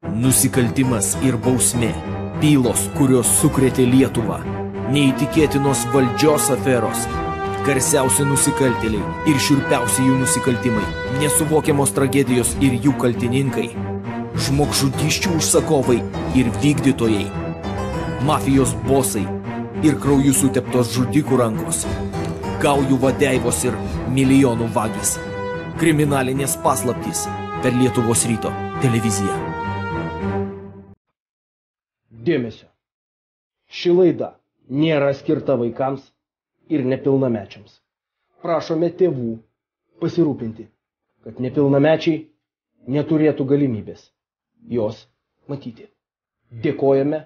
Nusikaltimas ir bausmė. Bylos, kurios sukrėtė Lietuvą. Neįtikėtinos valdžios aferos. Garsiausi nusikaltėliai ir šiurpiausi jų nusikaltimai. Nesuvokiamos tragedijos ir jų kaltininkai. Žmogžudysčių užsakovai ir vykdytojai. Mafijos bosai ir krauju suteptos žudikų rankos. Gaujų vadeivos ir milijonų vagys. Kriminalinės paslaptys per Lietuvos ryto televiziją. Dėmesio. Ši laida nėra skirta vaikams ir nepilnamečiams. Prašome tėvų pasirūpinti, kad nepilnamečiai neturėtų galimybės jos matyti. Dėkojame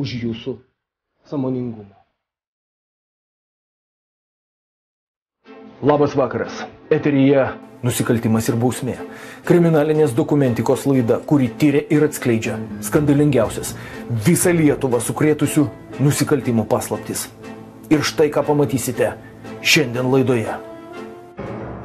už jūsų sąmoningumą. Labas vakaras. Eteryje Nusikaltimas ir bausmė. Kriminalinės dokumentikos laida, kuri tyria ir atskleidžia skandalingiausias visą Lietuvą sukrėtusių nusikaltimų paslaptis. Ir štai ką pamatysite šiandien laidoje.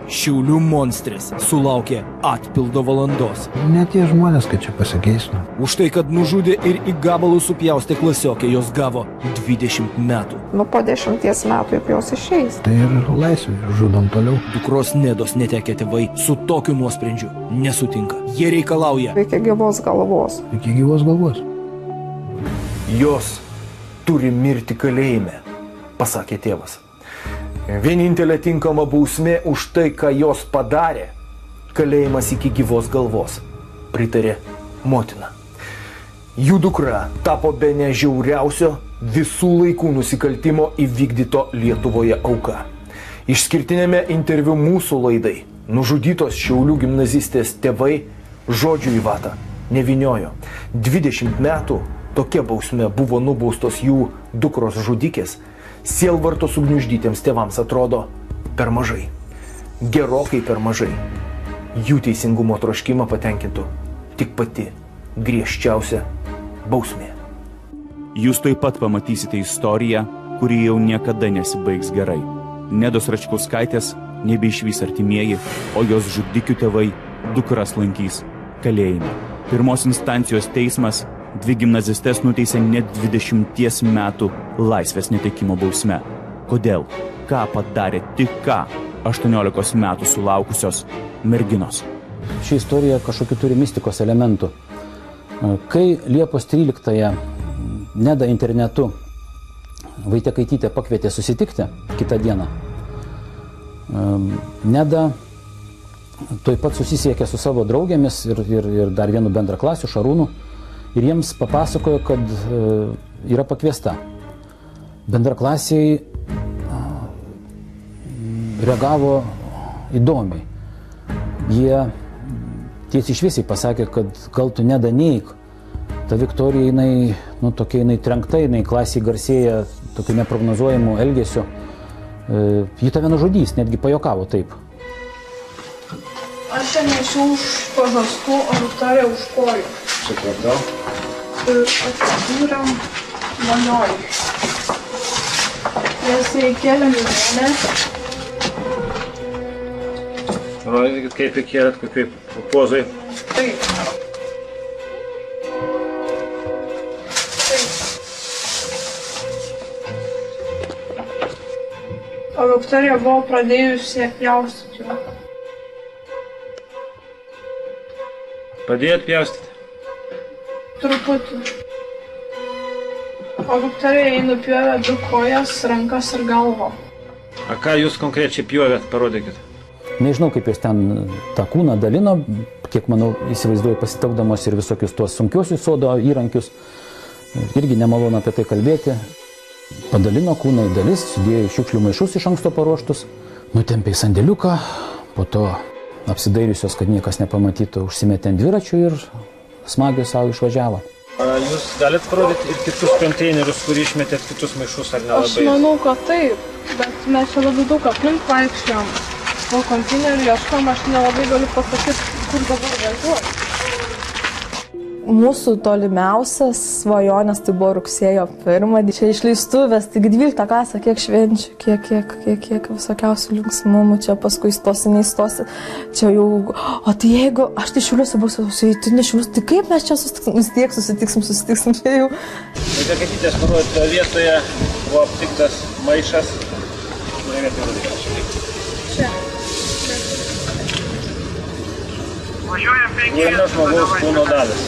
Šiaulių monstras sulaukė atpildo valandos. Ne tie žmonės, kad čia pasikeistų. Už tai, kad nužudė ir į gabalus supjaustė klasiokę, jos gavo 20 metų. Po 10 metų juk jos išeis. Tai ir laisvė, žudom toliau. Dukros Nedos netekę tėvai su tokiu nuosprendžiu nesutinka. Jie reikalauja. Iki gyvos galvos. Iki gyvos galvos. Jos turi mirti kalėjime, pasakė tėvas. Vienintelė tinkama bausmė už tai, ką jos padarė, kalėjimas iki gyvos galvos, pritarė motina. Jų dukra tapo bene žiauriausio visų laikų nusikaltimo įvykdyto Lietuvoje auka. Išskirtinėme interviu mūsų laidai nužudytos Šiaulių gimnazistės tėvai žodžių į vatą nevyniojo. 20 metų tokia bausmė buvo nubaustos jų dukros žudikės. Sielvarto sugniuždytiems tėvams atrodo per mažai. Gerokai per mažai. Jų teisingumo troškimą patenkintų tik pati griežčiausia bausmė. Jūs taip pat pamatysite istoriją, kuri jau niekada nesibaigs gerai. Nedos Račkauskaitės nebeišvys artimieji, o jos žudikių tėvai dukras lankys kalėjime. Pirmos instancijos teismas 2 gimnazistes nuteisė net 20 metų laisvės netekimo bausme. Kodėl? Ką padarė tik ką 18 metų sulaukusios merginos? Ši istorija kažkokių turi mistikos elementų. Kai Liepos 13-ąją Neda internetu Vaitekaitytė pakvietė susitikti kitą dieną, Neda tuoj pat susisiekė su savo draugėmis ir dar vienu bendraklasiu Šarūnu ir jiems papasakojo, kad yra pakviesta. Bendraklasiai reagavo įdomiai. Jie tiesiai šviesiai pasakė, kad gal tu Neda neik. Ta Viktorija, jinai trenkta, jinai klasiai garsėja tokiu neprognozuojamu elgesiu. Ji tave nužudys, netgi pajokavo taip. Aš čia nešiau už pažastų, o Viktorija už kojų. Supratau. Ir atsidūrėm vonioj. Jas reikėlė mėnę. Rodykit, kaip įkėlėt, kaip pozai. Taip. O Viktorija buvo pradėjusi pjaustyti jo. Padėjot pjaustyti? Truputį. O Viktorija jai nupjovė 2 kojas, rankas ir galvą. A ką jūs konkrečiai pjovėt, parodykit? Nežinau, kaip jos ten tą kūną dalino, kiek, manau, įsivaizduoju pasitelkdamos ir visokius tuos sunkiuosius sodo įrankius. Irgi nemalonu apie tai kalbėti. Padalino kūną į dalis, sudėjo šiukšlių maišus iš anksto paruoštus, nutempė į sandėliuką, po to apsidairiusios, kad niekas nepamatytų, užsimetė ant dviračių ir smagiai savo išvažiavo. Jūs galite parodyti ir kitus konteinerius, kur išmetėt kitus maišus, ar nelabai? Aš manau, kad taip, bet mes čia labai daug aplink vaikščiom. Po konteinerių ieškom, aš nelabai galiu pasakyti, kur dabar važiuoju. Mūsų tolimiausias svajonės tai buvo rugsėjo 1. Čia išleistuvės, tik 12 klasė, kiek švenčių, kiek visokiausių linksmumų, čia paskui įstosi, neįstosi. Čia jau, o tai jeigu aš tai Šiauliuose būsiu, tai nešiaus, tai kaip mes čia susitiksim, vis tiek susitiksim, čia jau. Tai kakytės parodytoje vietoje buvo aptiktas maišas. Čia. Vieno žmogaus kūno dalis.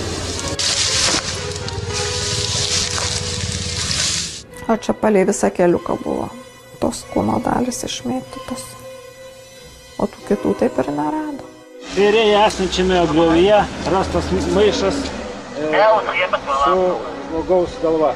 O čia palei visą keliuką buvo tos kūno dalis išmėtytos. O tų kitų taip ir nerado. Kairėje esančiame griovyje rastas maišas su žmogaus galva.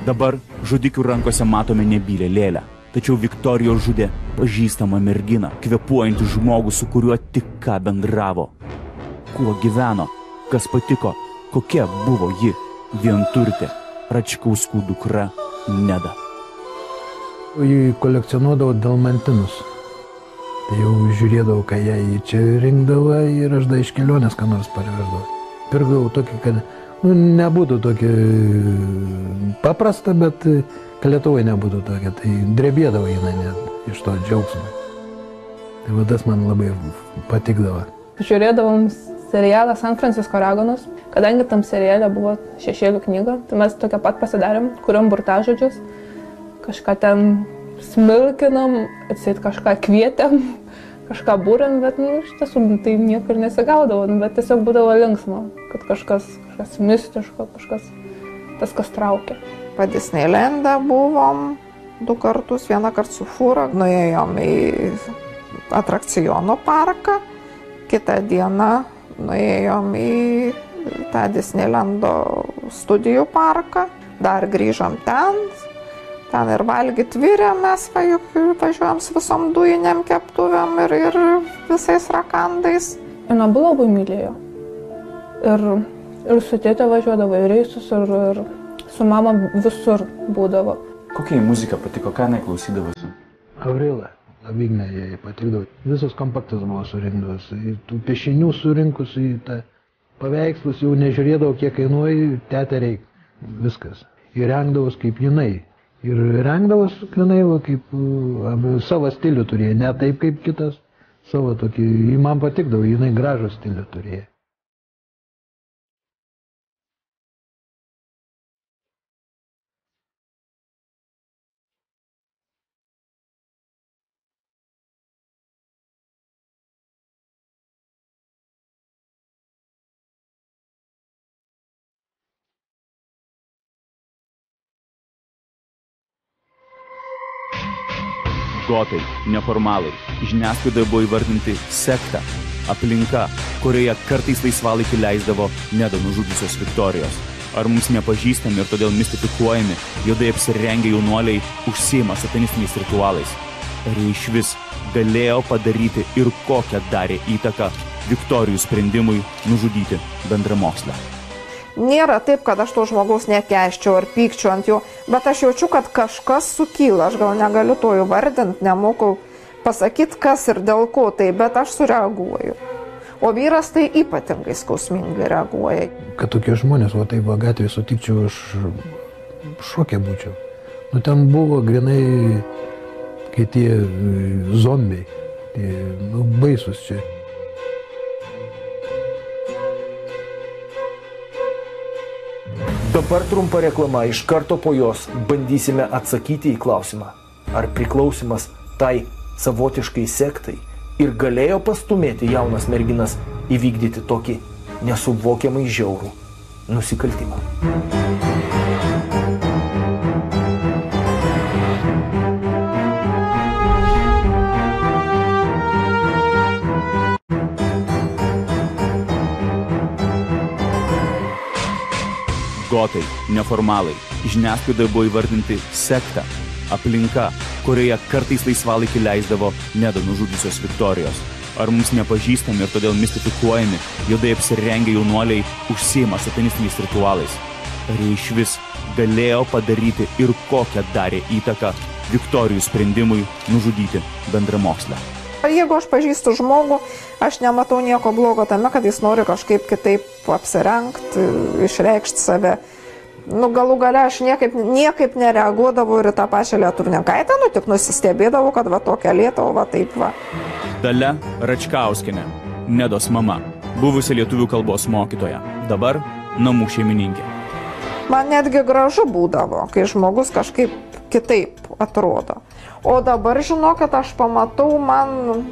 Dabar žudikių rankose matome nebylę lėlę. Tačiau Viktorijos žudė pažįstamą merginą, kvėpuojantį žmogų, su kuriuo tik ką bendravo. Kuo gyveno, kas patiko, kokia buvo ji, vienturtė, Račkauskų dukra Neda. Jį kolekcionuodavo dalmantinus. Tai jau žiūrėdavau, ką jie čia rinkdavo ir aš iš kelionės ką nors parveždavau. Pirkdavau tokį, kad nebūtų tokia paprasta, bet Lietuvoje nebūtų tokia, tai drebėdavo jinai net iš to džiaugsmo. Tai va tas man labai patikdavo. Žiūrėdavom serialą San Francisco Raganos, kadangi tam serialė buvo šešėlių knyga, tai mes tokią pat pasidarėm, kuriam burtažodžius, kažką ten smilkinam, atseit kažką kvietėm, kažką būrėm, bet iš tiesų tai niekur nesigaudavo, bet tiesiog būdavo linksma, kad kažkas mistiško, kažkas tas, kas traukia. Pa Disneylande buvom 2 kartus, 1 kartą su fūra, nuėjom į atrakcionų parką, kitą dieną nuėjom į tą Disneylando studijų parką, dar grįžom ten ir valgyt virė, mes važiuojam su visom dujiniam keptuvėm ir visais rakandais. Jis abu labai mylėjo. Ir su tėte važiuodavo į reisus, ir su mama visur būdavo. Kokia į muzika patiko, ką jinai klausydavosi? Avrila, Lavigne jai patikdavo. Visos kompaktas buvo surinkdavos. Tų piešinių surinkus į tą paveikslus jau nežiūrėdavo, kiek kainuoja, tetė reik. Viskas. Ir rengdavos kaip jinai. Ir rengdavos jinai kaip savo stilių turėjo, ne taip kaip kitas. Savo tokį, man patikdavo, jinai gražų stilių turėjo. Gotai, neformalai, žiniasklaidoje buvo įvardinti sekta, aplinka, kurioje kartais laisvalaikį leisdavo Nedą nužudžiusios Viktorijos. Ar mums nepažįstami ir todėl mistifikuojami, juodai apsirengę jaunuoliai užsiima satanistiniais ritualais? Ar jie išvis galėjo padaryti ir kokią darė įtaką Viktorijų sprendimui nužudyti bendramokslę? Nėra taip, kad aš to žmogaus nekeščiau ar pykčiau ant jo, bet aš jaučiu, kad kažkas sukyla, aš gal negaliu to įvardinti, nemoku pasakyti, kas ir dėl ko tai, bet aš sureaguoju. O vyras tai ypatingai skausmingai reaguoja. Kad tokie žmonės, o taip va gatvėje sutikčiau, aš šokė būčiau. Ten buvo grinai, kai tie zombiai, tie baisus čia. Dabar trumpa reklama, iš karto po jos bandysime atsakyti į klausimą, ar priklausimas tai savotiškai sektai ir galėjo pastumėti jaunas merginas įvykdyti tokį nesuvokiamai žiaurų nusikaltimą. Gotai, neformalai, žiniasklaidoje buvo įvardinti sekta, aplinka, kurioje kartais laisvalaikį leisdavo Nedą nužudžiusios Viktorijos. Ar mums nepažįstami ir todėl mistifikuojami, juodai apsirengę jaunuoliai užsiima satanistiniais ritualais? Ar jie išvis galėjo padaryti ir kokią darė įtaką Viktorijų sprendimui nužudyti bendramokslę. Jeigu aš pažįstu žmogų, aš nematau nieko blogo tame, kad jis nori kažkaip kitaip apsirengti, išreikšti save. Galų gale aš niekaip nereaguodavau ir tą pačią Lietuvininkaitę, tik nusistebėdavau, kad va tokia Lietuva, va taip va. Dalia Račkauskienė, Nedos mama, buvusi lietuvių kalbos mokytoja, dabar namų šeimininkė. Man netgi gražu būdavo, kai žmogus kažkaip kitaip atrodo. O dabar, žinokit, aš pamatau, man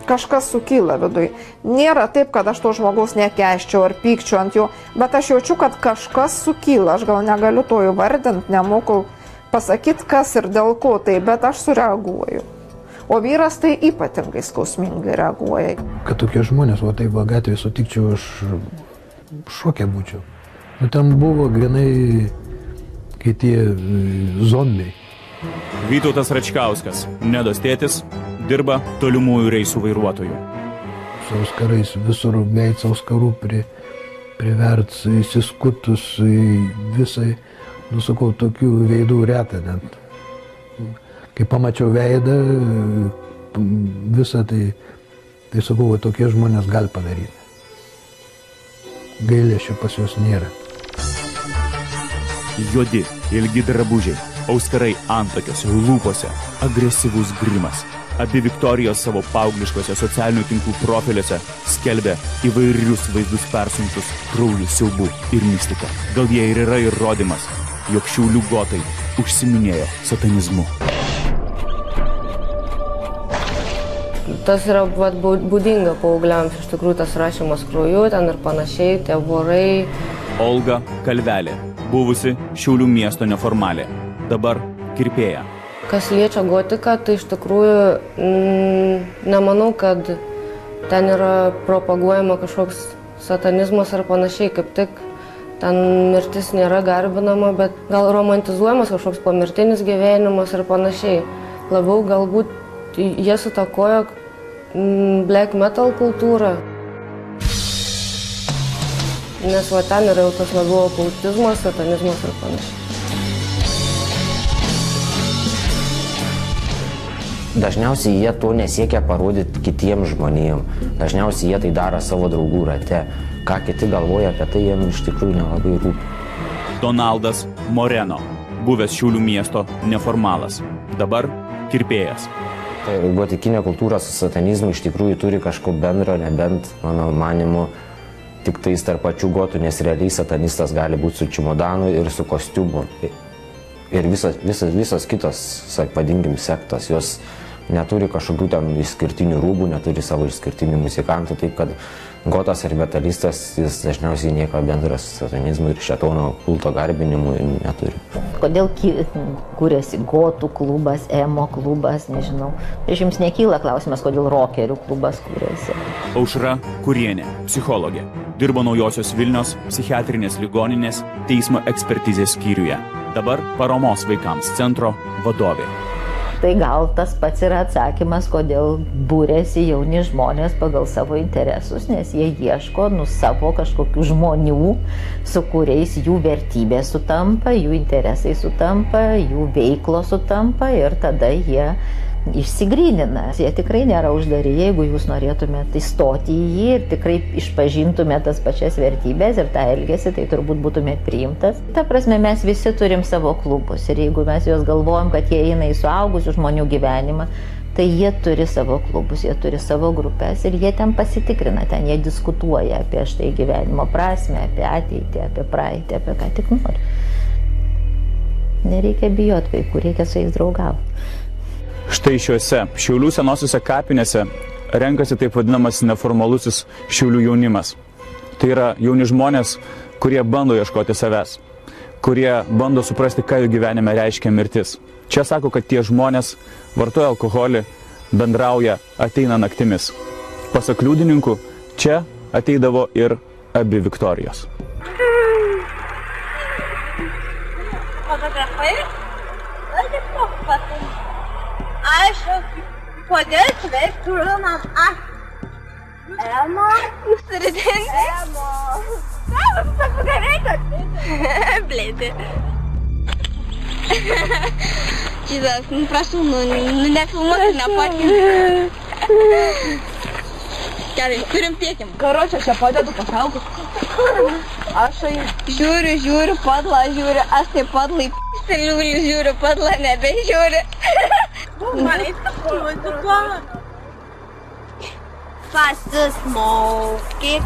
kažkas sukyla viduj. Nėra taip, kad aš to žmogaus nekeščiau ar pykčiau ant jo, bet aš jaučiu, kad kažkas sukyla. Aš gal negaliu to įvardinti, nemoku pasakyti, kas ir dėl ko tai, bet aš sureaguoju. O vyras tai ypatingai skausmingai reaguoja. Kad tokie žmonės, o taip va gatvėje sutikčiau, aš šoke būčiau. Ten buvo grinai kai tie zombiai. Vytautas Račkauskas, Nedos tėtis, dirba tolimųjų reisų vairuotojų. Su auskarais visur veids auskarų priverts, įsiskutus visai, sakau, tokių veidų reta net. Kai pamačiau veidą, visą tai sakau, tokie žmonės gali padaryti. Gailesčio pas juos nėra. Juodi, ilgi drabužiai, auskarai antakiuose, lūpose, agresyvus grimas. Abi Viktorijos savo paaugliškose socialinių tinklų profiliuose skelbia įvairius vaizdus persunktus kraujų, siaubų ir mistiką. Gal jie ir yra įrodymas, jog Šiaulių gotai užsiminėjo satanizmu. Tas yra būdinga paaugliams, iš tikrųjų tas rašymas krauju, ten ir panašiai, tie vorai. Olga Kalvelė, buvusi Šiaulių miesto neformalė, dabar kirpėja. Kas liečia gotiką, tai iš tikrųjų nemanau, kad ten yra propaguojama kažkoks satanizmas ar panašiai, kaip tik ten mirtis nėra garbinama, bet gal romantizuojamas kažkoks pomirtinis gyvenimas ir panašiai. Labiau galbūt jie sutakojo black metal kultūrą. Nes va ten yra jau tas labiau okultizmas, satanizmas ir panašiai. Dažniausiai jie to nesiekia parodyti kitiems žmonėms. Dažniausiai jie tai daro savo draugų rate. Ką kiti galvoja apie tai, jiems iš tikrųjų nelabai rūpi. Donaldas Moreno, buvęs Šiaulių miesto neformalas, dabar kirpėjas. Tai gotikinė kultūra su satanizmu iš tikrųjų turi kažko bendro, nebent, mano manimu, tik tais tarp pačių gotų, nes realiai satanistas gali būti su čimodanu ir su kostiumu. Ir visos kitos, vadinkim, sektos, jos neturi kažkokių ten išskirtinių rūbų, neturi savo išskirtinių muzikantų, taip kad gotas ir metalistas, jis dažniausiai nieko bendro su satanizmu ir šėtono kulto garbinimu neturi. Kodėl kūrėsi gotų klubas, emo klubas, nežinau. Prieš jums nekyla klausimas, kodėl rokerių klubas kūrėsi. Aušra Kurienė, psichologė, dirbo Naujosios Vilnios psichiatrinės ligoninės teismo ekspertizės skyriuje. Dabar paramos vaikams centro vadovė. Tai gal tas pats yra atsakymas, kodėl būrėsi jauni žmonės pagal savo interesus, nes jie ieško savo kažkokių žmonių, su kuriais jų vertybės sutampa, jų interesai sutampa, jų veiklos sutampa ir tada jie išsigrynina. Jie tikrai nėra uždari, jeigu jūs norėtumėte įstoti į jį ir tikrai išpažintumėte tas pačias vertybės ir tą elgesį, tai turbūt būtumėte priimtas. Ta prasme, mes visi turim savo klubus ir jeigu mes juos galvojam, kad jie eina į suaugusių žmonių gyvenimą, tai jie turi savo klubus, jie turi savo grupės ir jie ten pasitikrina, ten jie diskutuoja apie štai gyvenimo prasmę, apie ateitį, apie praeitį, apie ką tik nori. Nereikia bijoti vaikų, reikia su jais draugauti. Štai šiuose Šiaulių senosiuose kapinėse renkasi taip vadinamas neformalusis Šiaulių jaunimas. Tai yra jauni žmonės, kurie bando ieškoti savęs, kurie bando suprasti, ką jų gyvenime reiškia mirtis. Čia sako, kad tie žmonės vartoja alkoholį, bendrauja, ateina naktimis. Pasak liudininkų, čia ateidavo ir abi Viktorijos. Fotografai? Aš kodėl sveiktų žinam, Emo? Emo. Blėdė. Šitas, prašau, nefilmuoti, nepatinti. Gerai, turim piekim. Karočią, aš čia padedu pašalkus. Ašai. Žiūriu, padlą žiūriu, aš taip padlai p***liuliu žiūriu, padlą nebežiūriu. Pasismaukit.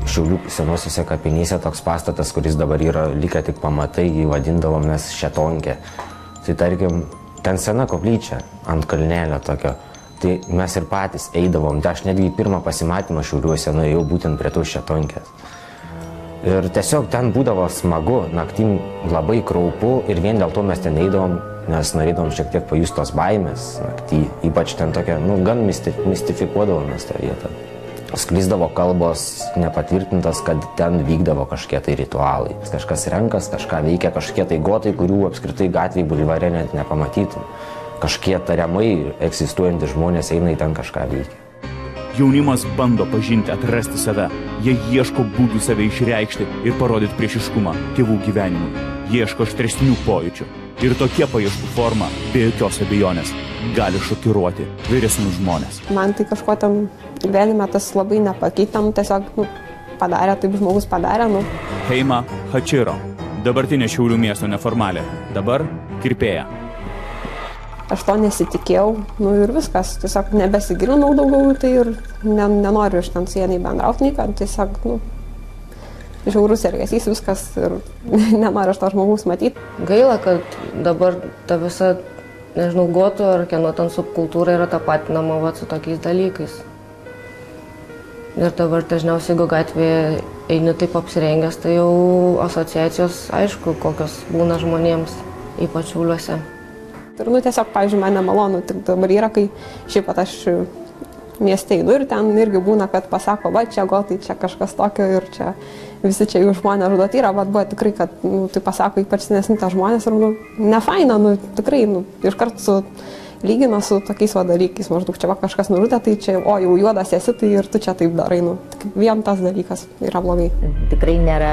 Šiaulių senosiuose kapinėse toks pastatas, kuris dabar yra likę tik pamatai, jį vadindavom mes Šetonkė. Tai tarkim, ten sena koplyčia ant kalnelio tokio. Tai mes ir patys eidavom. Tai aš netgi pirmą pasimatymą Šiauliuose nuėjau būtent prie tų Šetonkės. Ir tiesiog ten būdavo smagu, naktim labai kraupu ir vien dėl to mes ten eidavom, nes norėdavom šiek tiek pajusti tos baimės naktį. Ypač ten tokia, gan mistifikuodavomės tą vietą. Sklisdavo kalbos nepatvirtintas, kad ten vykdavo kažkokie tai ritualai. Kažkas renkas, kažką veikia, kažkokie tai gotai, kurių apskritai gatvėje bulvare net nepamatytum. Kažkokie tariamai egzistuojantys žmonės eina į ten kažką veikia. Jaunimas bando pažinti, atrasti save. Jie ieško būdų save išreikšti ir parodyti priešiškumą tėvų gyvenimui. Ieško aštresnių pojūčių. Ir tokia paieškų forma, be jokios abejonės, gali šokiruoti vyresnius žmonės. Man tai kažko tam gyvenime tas labai nepakeitam, tiesiog padarė, taip žmogus padarė. Heima Hačiro, dabartinė Šiaulių miesto neformalė, dabar kirpėja. Aš to nesitikėjau, ir viskas, tiesiog nebesigilinau daugiau, tai ir nenoriu iš ten su jie nei bendrauti, nei kad tiesiog, žiaurus elgesys, viskas ir nenoriu aš to žmogaus matyti. Gaila, kad dabar ta visa, nežinau, gotų ar kieno ten subkultūra yra tapatinama su tokiais dalykais. Ir dabar dažniausiai, jeigu gatvėje eini taip apsirengęs, tai jau asociacijos, aišku, kokios būna žmonėms, ypač Šiauliuose. Ir tiesiog, pavyzdžiui, man nemalonu, tik dabar yra, kai šiaip pat aš mieste einu ir ten irgi būna, kad pasako, va, čia gotai, čia kažkas tokio ir čia visi čia jų žmonės žudot yra, bet buvo tikrai, kad tai pasako ypač senesni tą žmonės ir nefaina, tikrai, iš karto lygina su tokiais dalykais, maždaug čia va kažkas nužudė, tai čia, o jau juodas esi, tai ir tu čia taip darai, vien tas dalykas yra blogai. Tikrai nėra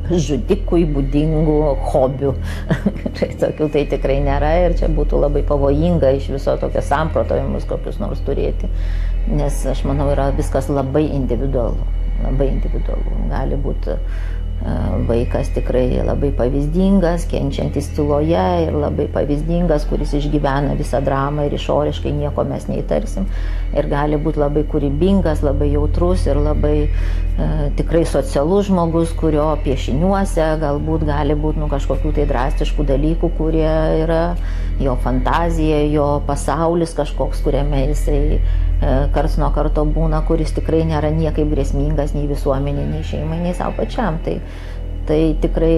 žudikui būdingų hobių. Tokių tai tikrai nėra ir čia būtų labai pavojinga iš viso tokios samprotavimus kokius nors turėti, nes aš manau yra viskas labai individualu, labai individualu. Gali būti vaikas tikrai labai pavyzdingas, kenčiantis tyloje ir labai pavyzdingas, kuris išgyvena visą dramą ir išoriškai nieko mes neįtarsim. Ir gali būti labai kūrybingas, labai jautrus ir labai tikrai socialus žmogus, kurio piešiniuose galbūt gali būti kažkokių tai drastiškų dalykų, kurie yra jo fantazija, jo pasaulis kažkoks, kuriame jisai karts nuo karto būna, kuris tikrai nėra niekaip grėsmingas nei visuomenė, nei šeimai, nei savo pačiam. Tai tikrai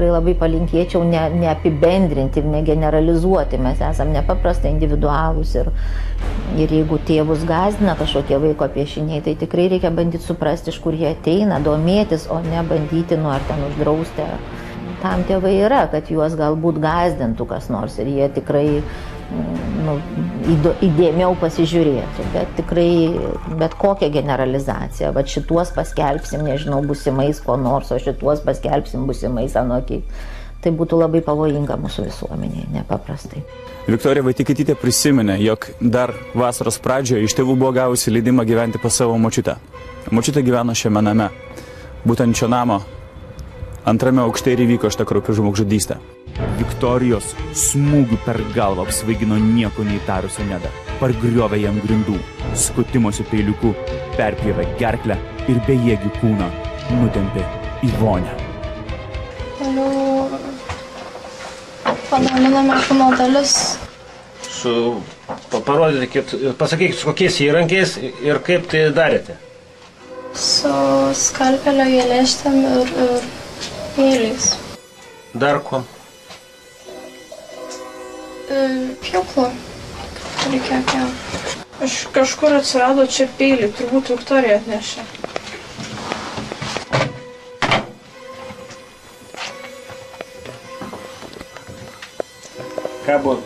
labai palinkėčiau neapibendrinti ir negeneralizuoti. Mes esame nepaprastai individualūs ir jeigu tėvus gąsdina kažkokie vaiko piešiniai, tai tikrai reikia bandyti suprasti, iš kur jie ateina, domėtis, o ne bandyti ar ten uždrausti. Tam tėvai yra, kad juos galbūt gąsdintų kas nors ir jie tikrai įdėmiau pasižiūrėtų, bet tikrai bet kokią generalizaciją, va šituos paskelbsim, nežinau, būsimais ko nors, o šituos paskelbsim būsimais anokiais, tai būtų labai pavojinga mūsų visuomenėje, nepaprastai. Viktorija Vaitikaitytė prisiminė, jog dar vasaros pradžioje iš tėvų buvo gavusi leidimą gyventi pas savo močiutę. Močiutė gyveno šiame name. Būtent šio namo antrame aukšte ir įvyko šitą kraupią žmogžudystę. Viktorijos smūgių per galvą apsvaigino nieko neįtarusią Nedą. Pargriovė jam grindų, skutimosi peiliuku, perpjovė gerklę ir bejėgių kūną nutempė į vonią. Toliau padaliname kūno dalis. Parodykit, pasakykit, su kokiais įrankiais ir kaip tai darėte? Su skalpelio gėlėštėm ir peiliais. Dar kuo? Pjūklu. Reikia pjauti. Aš kažkur atsirado čia peilį, turbūt Viktorija atnešė. Ką buvo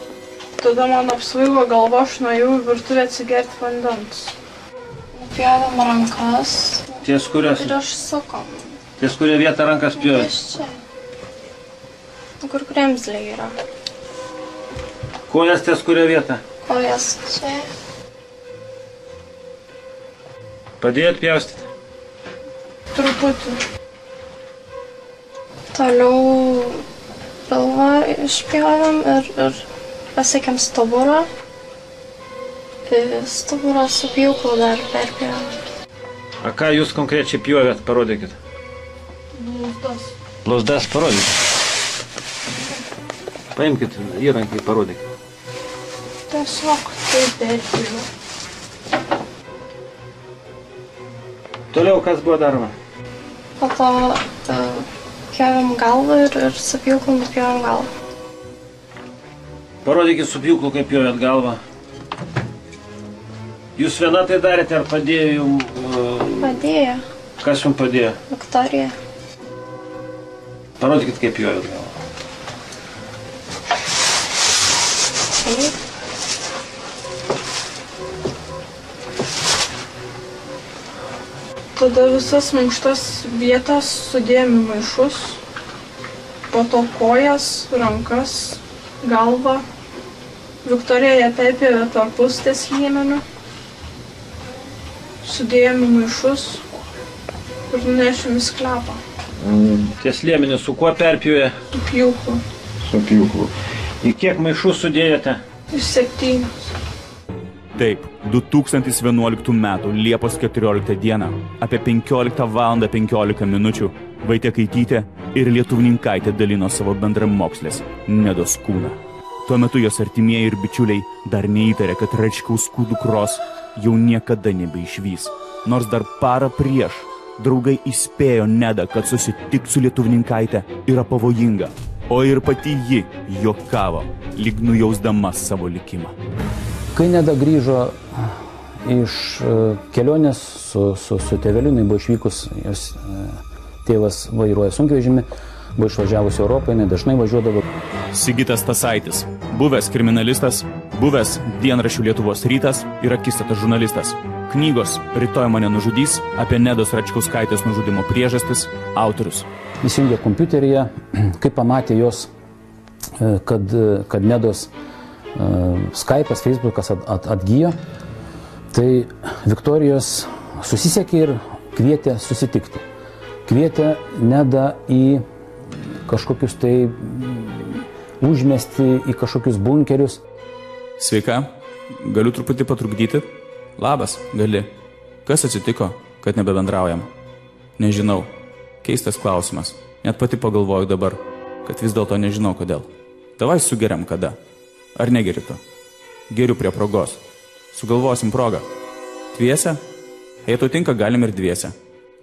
tada man apsvaigo galva, aš nuėjau į virtuvę atsigerti vandens. Nupjovėm rankas. Ties kurios? Ir aš sukom. Ties kurią vietą rankas pjovėt? Ties čia. Kur kremzlė yra. Kojas ties kurią vietą? Kojas čia. Padėjot pjaustyti? Truputį. Toliau pilvą išpjovėm ir pasiekėm stuburą. Stuburą su pjūklu dar perpjovėm. A ką jūs konkrečiai pjovėt, parodykit? Blauzdas. Blauzdas parodykit. Paimkit įrankį, parodykit. Tiesiog taip perpjovėm. Toliau kas buvo daroma? Po to pjovėm galvą ir su pjūklu nupjovėm galvą. Parodykit su pjūklu, kaip pjovėt galvą. Jūs viena tai darėte, ar padėjo jums? Padėjo. Kas jums padėjo? Viktorija. Parodykit, kaip pjovėt galvą. Taip. Tada visas minkštas vietas sudėjom į maišus, po to kojas, rankas, galvą. Viktorija ją perpjovė tarpus ties liemeniu, sudėjom į maišus ir nunešėm į sklepą. Ties liemeniu su kuo perpjovė? Su pjūklu. Su pjūklu. Į kiek maišų sudėjote? Į 7. Taip, 2011 m. Liepos 14 d. apie 15 val. 15 minučių Vaitiekaitytė ir Lietuvninkaitė dalino savo bendramokslės Nedos kūną. Tuo metu jos artimieji ir bičiuliai dar neįtarė, kad Račkauskų dukros jau niekada nebeišvys. Nors dar parą prieš draugai įspėjo Nedą, kad susitikti su Lietuvninkaitė yra pavojinga, o ir pati ji juokavo, lyg nujausdama savo likimą. Kai Neda grįžo iš kelionės su tėveliu, jinai buvo išvykus, jos tėvas vairuoja sunkvežimį, buvo išvažiavusi Europą, jinai dažnai važiuodavo. Sigitas Tasaitis, buvęs kriminalistas, buvęs dienraščių Lietuvos rytas ir Akistatos žurnalistas. Knygos Rytoj mane nužudys apie Nedos Račkauskaitės nužudimo priežastis autorius. Įsijungė kompiuteryje, kai pamatė jos, kad Nedos Skype'as, Facebook'as atgyjo, tai Viktorijos susisiekė ir kvietė susitikti. Kvietė Nedą į kažkokius tai užmesti, į kažkokius bunkerius. Sveika, galiu truputį patrukdyti? Labas, gali. Kas atsitiko, kad nebebendraujam? Nežinau. Keistas klausimas. Net pati pagalvoju dabar, kad vis dėlto nežinau kodėl. Davai sugeriam kada. Ar negeri tu? Geriu prie progos. Sugalvosim progą. Dviese? Jei tau tinka, galim ir dviese.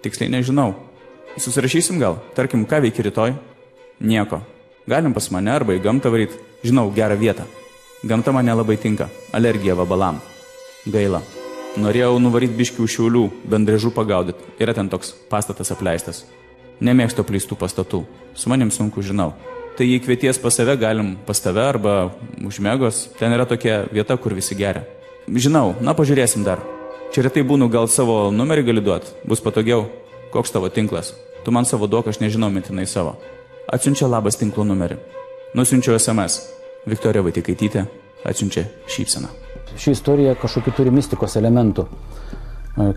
Tiksliai nežinau. Susirašysim gal? Tarkim, ką veiki rytoj? Nieko. Galim pas mane arba į gamtą varyt. Žinau, gerą vietą. Gamta mane labai tinka. Alergija vabalam. Gaila. Norėjau nuvaryt biškių Šiaulių, Bendrėžų pagaudyt. Yra ten toks pastatas apleistas. Nemėgstu apleistų pastatų. Su manim sunku, žinau. Tai jei kvieties pas save, galim pas tave arba užmėgos. Ten yra tokia vieta, kur visi geria. Žinau, na pažiūrėsim dar. Čia retai būnu, gal savo numerį gali duot. Bus patogiau. Koks tavo tinklas? Tu man savo duok, aš nežinau mintinai savo. Atsiunčia labas tinklo numerį. Nusiunčiau SMS. Viktorija Vaitiekaitytė atsiunčia šypseną. Ši istorija kažkokiu turi mistikos elementų.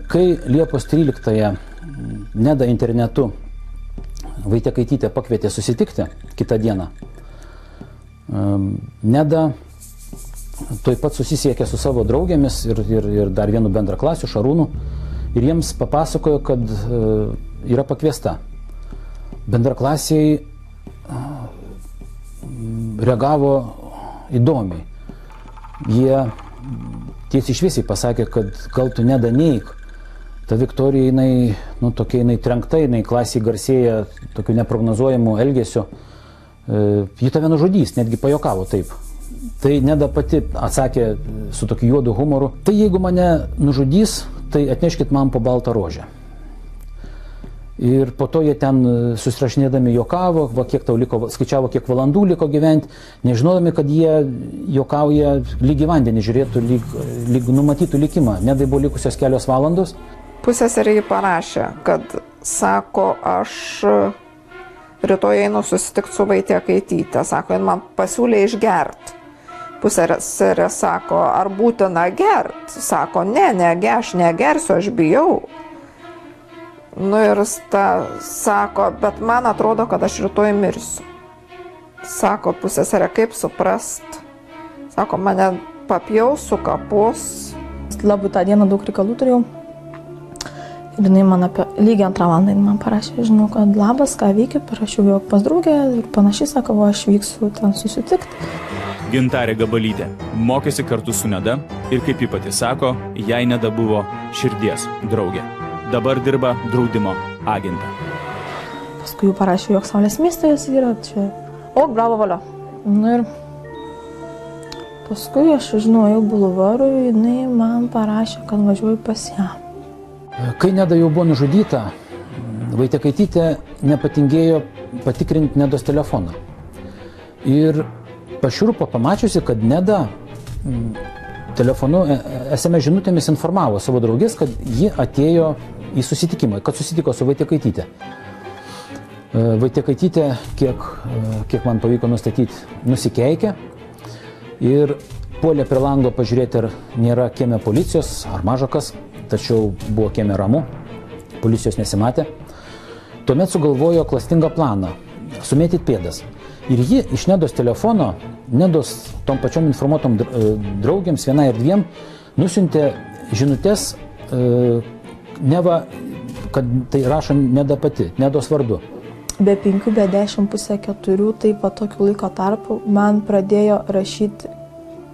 Kai Liepos 13-ąją Neda internetu Vaitiekaitytė pakvietė susitikti kitą dieną, Neda tuoj pat susisiekė su savo draugėmis ir dar vienu bendraklasiu Šarūnu ir jiems papasakojo, kad yra pakviesta. Bendraklasiai reagavo įdomiai. Jie tiesiai šviesiai pasakė, kad gal tu Neda neik. Ta Viktorija, tokia trenkta, klasiai garsėja tokiu neprognozuojamu elgesiu. Ji tave nužudys, netgi pajokavo taip. Tai Neda pati atsakė su tokiu juodu humoru. Tai jeigu mane nužudys, tai atneškit man po baltą rožę. Ir po to jie ten susirašinėdami juokavo, va, kiek tau liko, skaičiavo, kiek valandų liko gyventi, nežinodami, kad jie juokauja lyg į vandenį, žiūrėtų lyg numatytų likimą. Nedai buvo likusios kelios valandos. Pusseserė parašė, kad sako, aš rytoj einu susitikti su Vaitiekaityte. Sako, jin man pasiūlė išgert. Pusseserė sako, ar būtina gert? Sako, ne, aš negersiu, aš bijau. Nu ir sako, bet man atrodo, kad aš rytoj mirsiu. Sako, pusseserė, kaip suprast? Sako, mane papjaus, sukapos. Labai tą dieną daug reikalų turėjau. Ir jinai man apie lygiai 2 valandą man parašė, žinau, kad labas, ką veikia, parašiau jau pas draugę ir panašiai, sako, aš vyksiu ten susitikti. Gintarė Gabalytė mokėsi kartu su Neda ir, kaip ji pati sako, jai Neda buvo širdies draugė. Dabar dirba draudimo agentą. Paskui jau parašiau, jog Saulės mieste jis yra čia. O, bravo, valio. Nu ir paskui aš žinojau Bulvarui, jinai man parašė, kad važiuoju pas ją. Kai Neda jau buvo nužudyta, Vaitiekaitytė nepatingėjo patikrinti Nedos telefoną. Ir pašiurpo pamačiusi, kad Neda telefonu, SMS žinutėmis informavo savo draugės, kad ji atėjo į susitikimą, kad susitiko su Vaitiekaityte. Vaitiekaitytė, kiek man pavyko nustatyti, nusikeikė ir puolė prie lango pažiūrėti, ar nėra kieme policijos, ar maža kas, tačiau buvo kieme ramu, policijos nesimatė. Tuomet sugalvojo klastingą planą – sumėtyti pėdas. Ir ji iš Nedos telefono, Nedos tom pačiom informuotom draugėms, 1 ir 2, nusiuntė žinutės, neva, kad tai rašo Neda pati, Nedos vardu. Be 5, be 10, pusę 4, taip pat tokiu laiko tarpu man pradėjo rašyti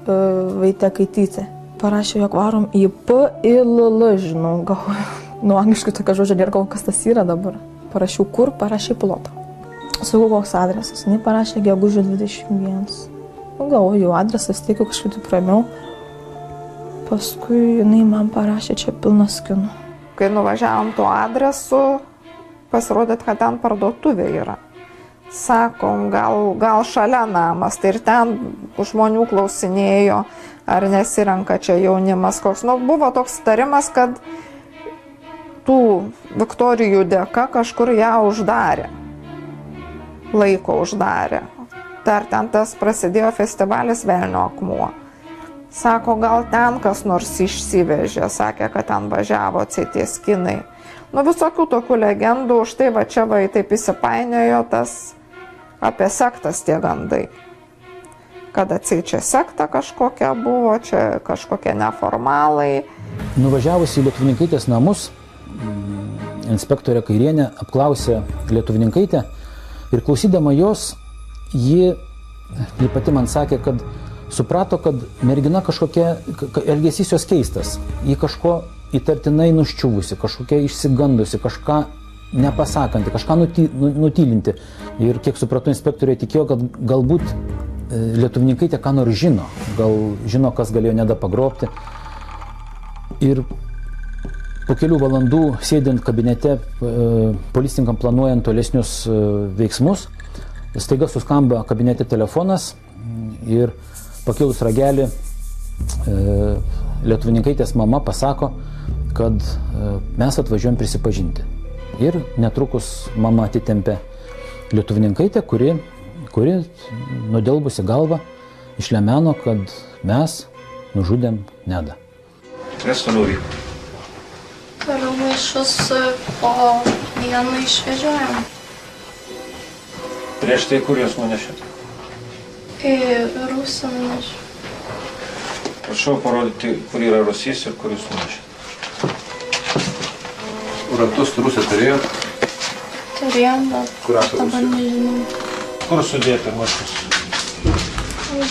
Vaitiekaitytė. Parašė, jog varom į P, į LL, žinau, gal, angliškai tokio žodžio nėra, gal kas tas yra dabar. Parašiau kur, parašė Pilotą. Sakau, koks adresas, jinai parašė Gegužio 21. Galvoju, jau adresas, teikiu kažkaip taip ramiau. Paskui jinai man parašė čia pilnas kinų. Kai nuvažiavom tuo adresu, pasirodėt, kad ten parduotuvė yra. Sakom, gal šalia namas, tai ir ten žmonių klausinėjo, ar nesirenka čia jaunimas koks. Nu, buvo toks tarimas, kad tų Viktorijų dėka kažkur ją uždarė. Laiko uždarė. Dar ten tas prasidėjo festivalis Velnio akmuo. Sako, gal ten kas nors išsivežė, sakė, kad ten važiavo tie kinai. Nu, visokių tokių legendų, už tai va čia va taip įsipainiojo tas apie sektas tie gandai. Kad čia sekta kažkokia buvo, čia kažkokie neformalai. Nuvažiavusi į Lietuvininkaitės namus, inspektorė Kairienė apklausė Lietuvininkaitę ir klausydama jos, ji pati man sakė, kad suprato, kad mergina kažkokia, elgesys jos keistas, ji kažko įtartinai nuščiuvusi, kažkokia išsigandusi, kažką nepasakanti, kažką nutylinti. Ir kiek supratau, inspektorė tikėjo, kad galbūt Lietuvininkaitė ką nors žino, gal žino, kas galėjo Nedą pagrobti. Ir po kelių valandų, sėdint kabinete, policininkam planuojant tolesnius veiksmus, staiga suskamba kabinete telefonas ir pakilus ragelį Lietuvininkaitės mama pasako, kad mes atvažiuojam prisipažinti. Ir netrukus mama atitempė Lietuvininkaitę, kuri nudelbusi galvą išlemeno, kad mes nužudėm Nedą. Kas toliau vyko? Toliau maišus po vieną išvežiojom. Prieš tai kur jūs nunešėt? Į Rūsį nunešėm. Prašau parodyti, kur yra Rūsys ir kur jūs nunešėt. Raktus Rūsį turėjot? Turėjom, bet dabar nežinau. Kur sudėti maršus?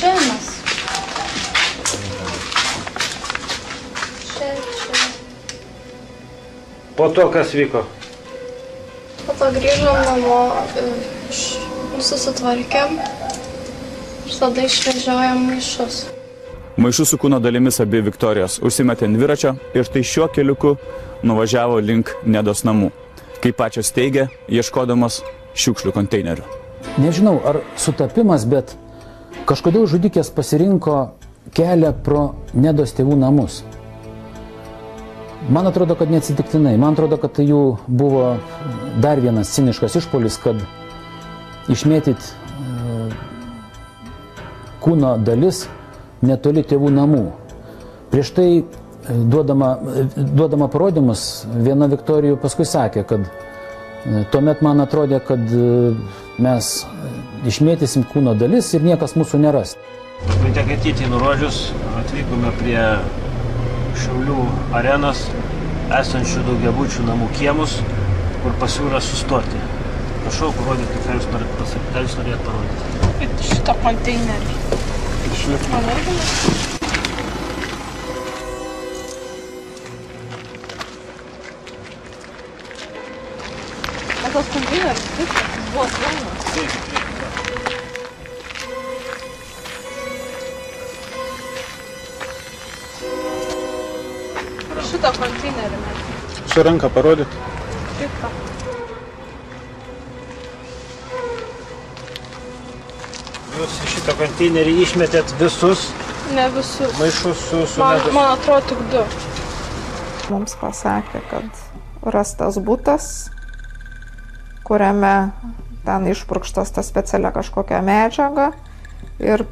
Žemės. Po to kas vyko? Po to grįžom namo, susitvarkėm ir tada išvežiojom maišus. Maišų su kūno dalimis abi Viktorijos užsimetė ant dviračio ir štai šiuo keliuku nuvažiavo link Nedos namų. kaip pačios teigia, ieškodamos šiukšlių konteinerių. Nežinau, ar sutapimas, bet kažkodėl žudikės pasirinko kelią pro Nedos tėvų namus. Man atrodo, kad neatsitiktinai. Man atrodo, kad tai jų buvo dar vienas ciniškas išpuolis, kad išmėtyti kūno dalis netoli tėvų namų. Prieš tai duodama parodymus, viena Viktorijų paskui sakė, kad tuomet man atrodė, kad mes išmėtysim kūno dalis ir niekas mūsų neras. Vaitekaitytį nurodžius atvykome prie Šiaulių arenos esančių daugiabučių namų kiemus, kur pasiūlė sustoti. Prašau parodyti, ką jūs norėt pasakyti, ką jūs norėt parodyti. Šitą konteinerį. Man irgi? Tas konteineris, viskas, buvo filmas. Šitą konteinerį mes. Su ranką parodyti. Kaip tą? Jūs į šitą konteinerį išmetėt visus? Ne visus. Maišus su Man atrodo tik 2. Mums pasakė, kad rastas butas, kuriame ten išpurkštas ta specialia kažkokia medžiaga ir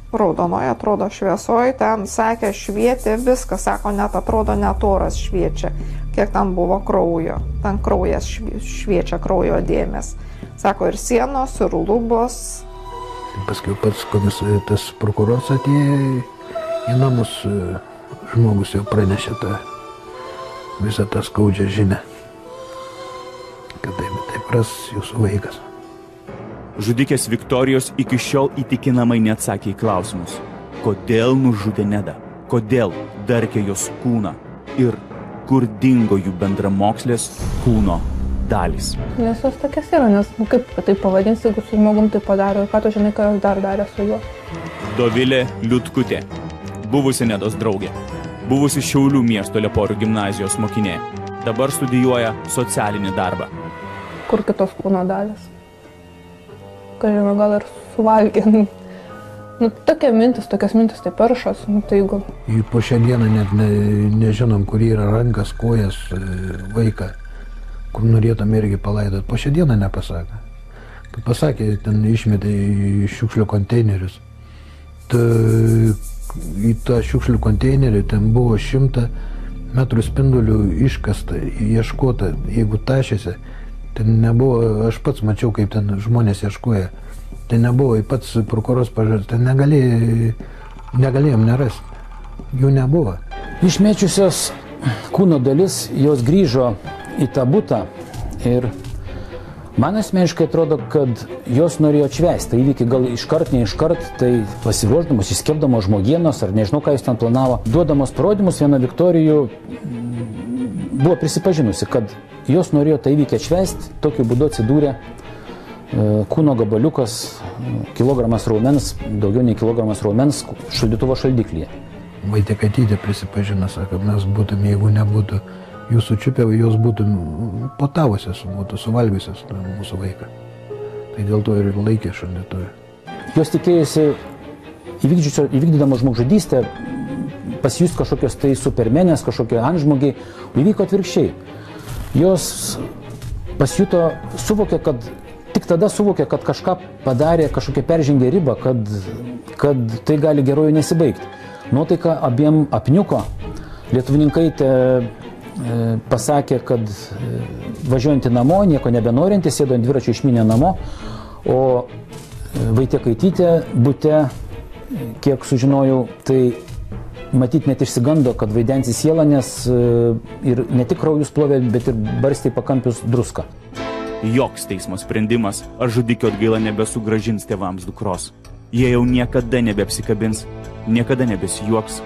raudonoje, atrodo, šviesoje, ten sakė, švietė viskas, sako, net atrodo, net oras šviečia, kiek ten buvo kraujo, ten kraujas šviečia, kraujo dėmės. Sako, ir sienos, ir lubos. Paskui pats tas prokuroras atėjo į namus, žmogus jau pranešė visą tą skaudžią žinią, kad taip ras jūsų vaikas. Žudikės Viktorijos iki šiol įtikinamai neatsakė į klausimus. Kodėl nužudė Nedą? Kodėl darkė jos kūną? Ir kur dingo jų bendramokslės kūno dalys? Nes jos tokias yra, nes kaip tai pavadinsi, jeigu su žmogum tai padaro, ir ką tu žinai, ką jos dar darė su juo. Dovilė Liutkutė, buvusi Nedos draugė, buvusi Šiaulių miesto Leporių gimnazijos mokinė, dabar studijuoja socialinį darbą. Kur kitos kūno dalys? Kažinau, gal ir suvalgė. Tokias mintis tai peršas, tai jeigu... Po šią dieną net nežinom, kur yra rankas, kojas, vaiką, kur norėtum irgi palaidot. Po šią dieną nepasakė. Kai pasakė, ten išmetė į šiukšlių konteinerius. Į tą šiukšlių konteinerį ten buvo 100 metrų spindulių iškasta, ieškota, jeigu tašėsi. Ten nebuvo, aš pats mačiau, kaip ten žmonės ieškoja. Ten nebuvo, pats prokuroras pažadė, ten negalėjom nerasti. Jų nebuvo. Išmėčiusios kūno dalis, jos grįžo į tą butą ir man asmeniškai atrodo, kad jos norėjo atšvęsti. Tai įvykį gal iškart, ne iškart, tai pasiruošdamos, išskepdamos žmogienos, ar nežinau, ką jis ten planavo. Duodamos parodymus, viena Viktorijų buvo prisipažinusi, kad jos norėjo tą įvykį atšvęsti, tokiu būdu atsidūrė kūno gabaliukas, kilogramas raumens, daugiau nei kilogramas raumens šaldytuvo šaldiklyje. Vaitekaitytė prisipažino, sako, mes būtum, jeigu nebūtų jūsų čiupę, jos būtum potavusios, būtų suvalgiusios mūsų vaiką. Tai dėl to ir laikė šaldytuvę. Jos tikėjusi, įvykdydama žmogžudystę, pasijust kažkokios tai supermenės, kažkokie antžmogiai, įvyko atvirkščiai. Jos pasijuto, tik tada suvokė, kad kažką padarė, kažkokia peržengė ribą, kad tai gali gerojo nesibaigti. Nuotaika abiem apniuko. Lietuvininkaitė pasakė, kad važiuojantį namo, nieko nebenorinti, sėdo ant dviračio išmynė namo, o Vaitekaitytė bute, kiek sužinojau, tai matyt net išsigando, kad vaidensi sielą, nes ir ne tik kraujus plovė, bet ir barstė į pakampius druską. Joks teismo sprendimas ar žudikio atgaila nebesugrąžins tėvams dukros. Jie jau niekada nebeapsikabins, niekada nebesijuoks,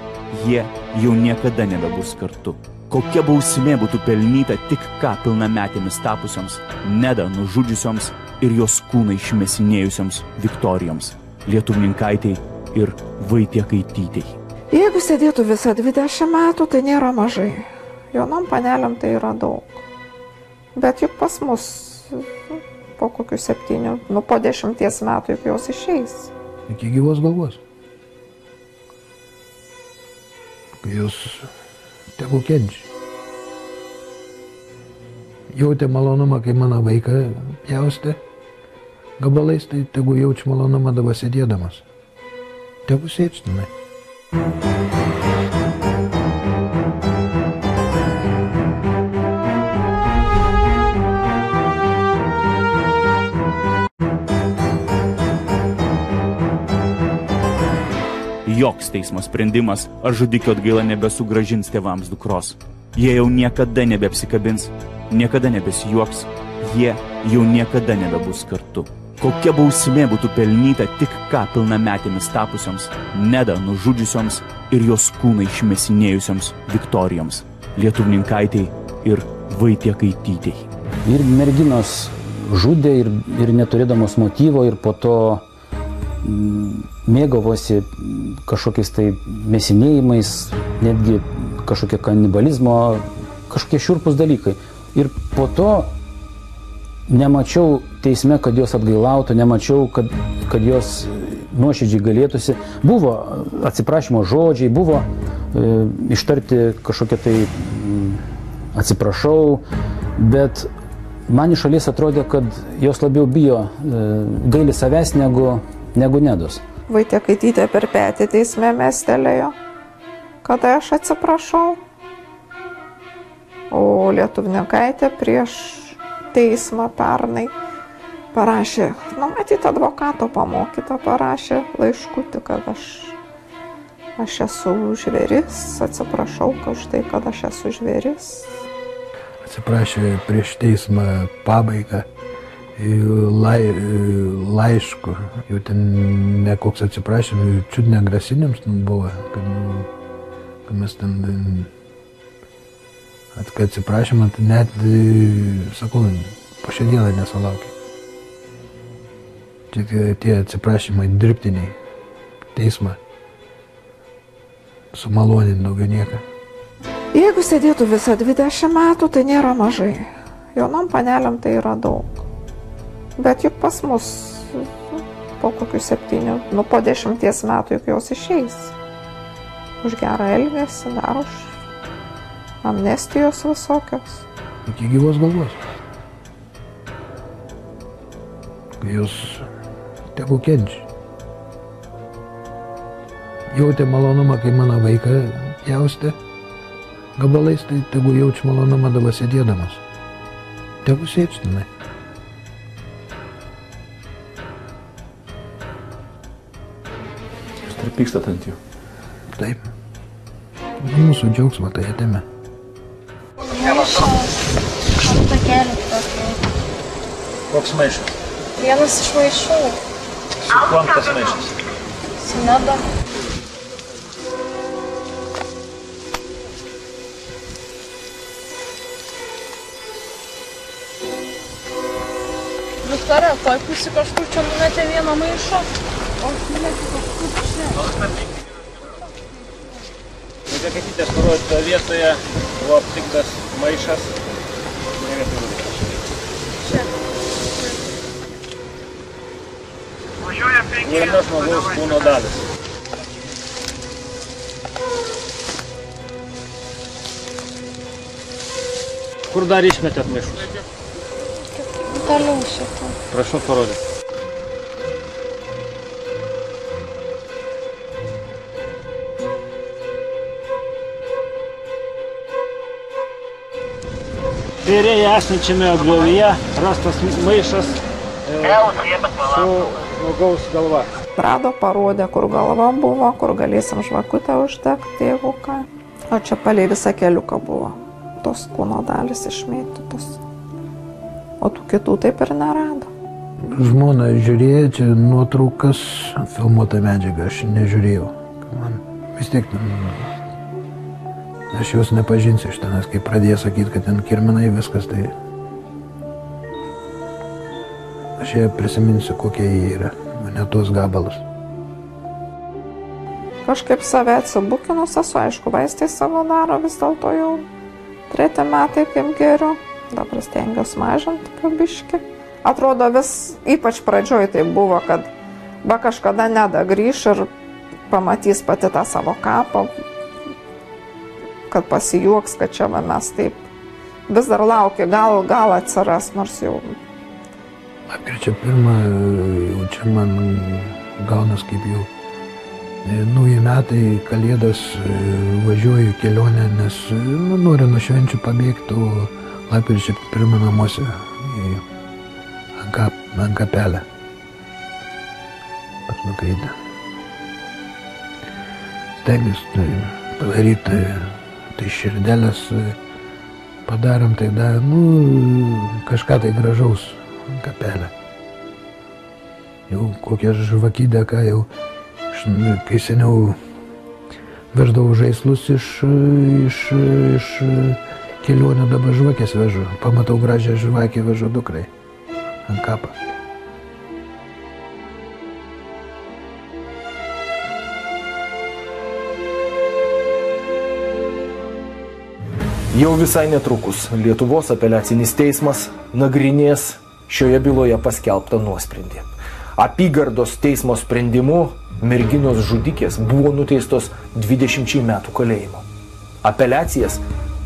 jie jau niekada nebebus kartu. Kokia bausmė būtų pelnyta tik ką pilnametėmis tapusioms, Nedą nužudžiusioms ir jos kūną išmesinėjusioms Viktorijoms, Lietuvininkaitei ir Vaitekaitytei. Jeigu sėdėtų visą 20 metų, tai nėra mažai. Jaunom panelėm tai yra daug. Bet juk pas mus po kokių 7, po 10 metų juk jos išeis. Iki gyvos galvos. Kai jos tegu kenčia. Jautė malonumą, kai mano vaiką pjaustė gabalais, tai tegu jaučia malonumą dabar sėdėdamas. Tegu sėdžtinai. Joks teismo sprendimas ar žudikio atgaila nebesugrąžins tėvams dukros. Jie jau niekada nebeapsikabins, niekada nebesijuoks, jie jau niekada nebebus kartu. Kokia bausmė būtų pelnyta tik ką pilnametėmis tapusioms, Nedą nužudžiusioms ir jos kūną išmesinėjusioms Viktorijoms, Lietuvninkaitei ir Vaitiekaitytei. Ir merginos žudė ir neturėdamos motyvo ir po to mėgavosi kažkokiais tai mesinėjimais, netgi kažkokie kanibalizmo, kažkokie šiurpus dalykai. Ir po to nemačiau teisme, kad jos atgailautų, nemačiau, kad jos nuoširdžiai galėtųsi. Buvo atsiprašymo žodžiai, buvo ištarti kažkokie tai atsiprašau, bet man iš šalies atrodė, kad jos labiau bijo, gaili savęs negu Nedos. Vaitiekaitytė per petį teisme mestelėjo, kada aš atsiprašau, o Lietuvninkaitė prieš teismą pernai parašė, matyt, advokato pamokyta, parašė laiškutį, kad aš esu žvėris, atsiprašau už tai, kad aš esu žvėris. Atsiprašė prieš teismą pabaigą laišku, jau ten nekoks atsiprašymų, čiut negrasinims buvo, kad mes ten atsiprašymą, tai net, sakau, po šią dieną nesulaukė. Tie atsiprašymai dirbtiniai, teismą, sumalonint daugiau nieką. Jeigu sėdėtų visą 20 metų, tai nėra mažai. Jaunom panelėm tai yra daug. Bet juk pas mus po kokių 7, po 10 metų juk jos išeis. Už gerą elgesį, dar už amnestijos visokios. Iki gyvos galvos. Kai jos tegu kenčia. Jautė malonumą, kai mano vaiką pjaustė gabalais, tai tegu jaučia malonumą dabar sėdėdamas. Tegu sėdžtinai. Jūs dar pykstat ant jų? Taip. Mūsų džiaugsmą tai atėmė. Koks maišas? Vienas iš maišų. Su kuom tas maišas? Su Neda. Viktorija, toj pusė kažkur čia numetė vieną maišą, o aš numetė kažkur čia. Vaitiekaitytės nurodytoje vietoje buvo aptiktas maišas. Čia. Vienas žmogaus kūno dalis. Kur dar išmetėt maišus? Toliau šitą. Prašau parodyti. Kairėje esančiame griovyje rastas maišas su žmogaus galva. Rado, parodė, kur galva buvo, kur galėsim žvakutę uždegti, tėvuką. O čia palei visą keliuką buvo tos kūno dalis išmėtytos. O tų kitų taip ir nerado. Žmona žiūrėjo, čia nuotraukas, filmuotą medžiagą, aš nežiūrėjau. Man vis tiek, aš jos nepažinsiu iš tenais, kai pradėjo sakyti, kad ten kirminai viskas, tai aš ją prisiminsiu, kokie jie yra, o ne tuos gabalus. Kažkaip save atsibukinus esu, aišku, vaistai savo daro, vis dėlto jau 3 metai kaip geriu. dabar stengiuosi mažinti pabiškį. Atrodo, vis, ypač pradžioj tai buvo, kad kažkada Neda grįš ir pamatys pati tą savo kapą, kad pasijuoks, kad čia mes taip vis dar laukia, gal atsiras, nors jau. Lapkričio 1 jau čia man gaunas kaip jau nauji metai, kalėdos, važiuoju kelionę, nes noriu nuo švenčių pabėgti, o lapkričio 1 namuose ant kapelę. Pas nukreitę. Stengiuosi padaryti tai širdelės, padarom tai kažką tai gražaus ant kapelę. Jau kokią žvakidę, ką jau, kai seniau veždavau žaislus iš kelionių, dabar žvakės vežu. Pamatau gražią žvakę, vežu dukrai ant kapą. Jau visai netrukus Lietuvos apeliacinis teismas nagrinės šioje byloje paskelbtą nuosprendį. Apygardos teismo sprendimu merginos žudikės buvo nuteistos 20 metų kalėjimo. Apeliacijas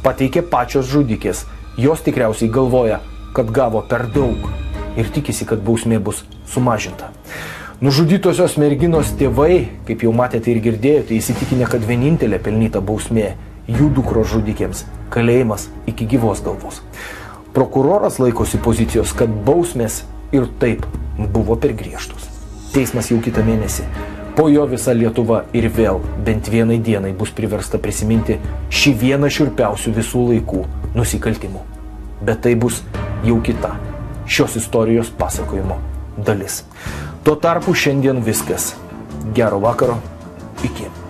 pateikė pačios žudikės. Jos tikriausiai galvoja, kad gavo per daug ir tikisi, kad bausmė bus sumažinta. Nužudytosios merginos tėvai, kaip jau matėte ir girdėjote, įsitikinę, kad vienintelė pelnyta bausmė jų dukros žudikėms – kalėjimas iki gyvos galvos. Prokuroras laikosi pozicijos, kad bausmės ir taip buvo per griežtos. Teismas jau kitą mėnesį. Po jo visa Lietuva ir vėl bent vienai dienai bus priversta prisiminti šį vieną šiurpiausių visų laikų nusikaltimų. Bet tai bus jau kita šios istorijos pasakojimo dalis. Tuo tarpu šiandien viskas. Gero vakaro. Iki.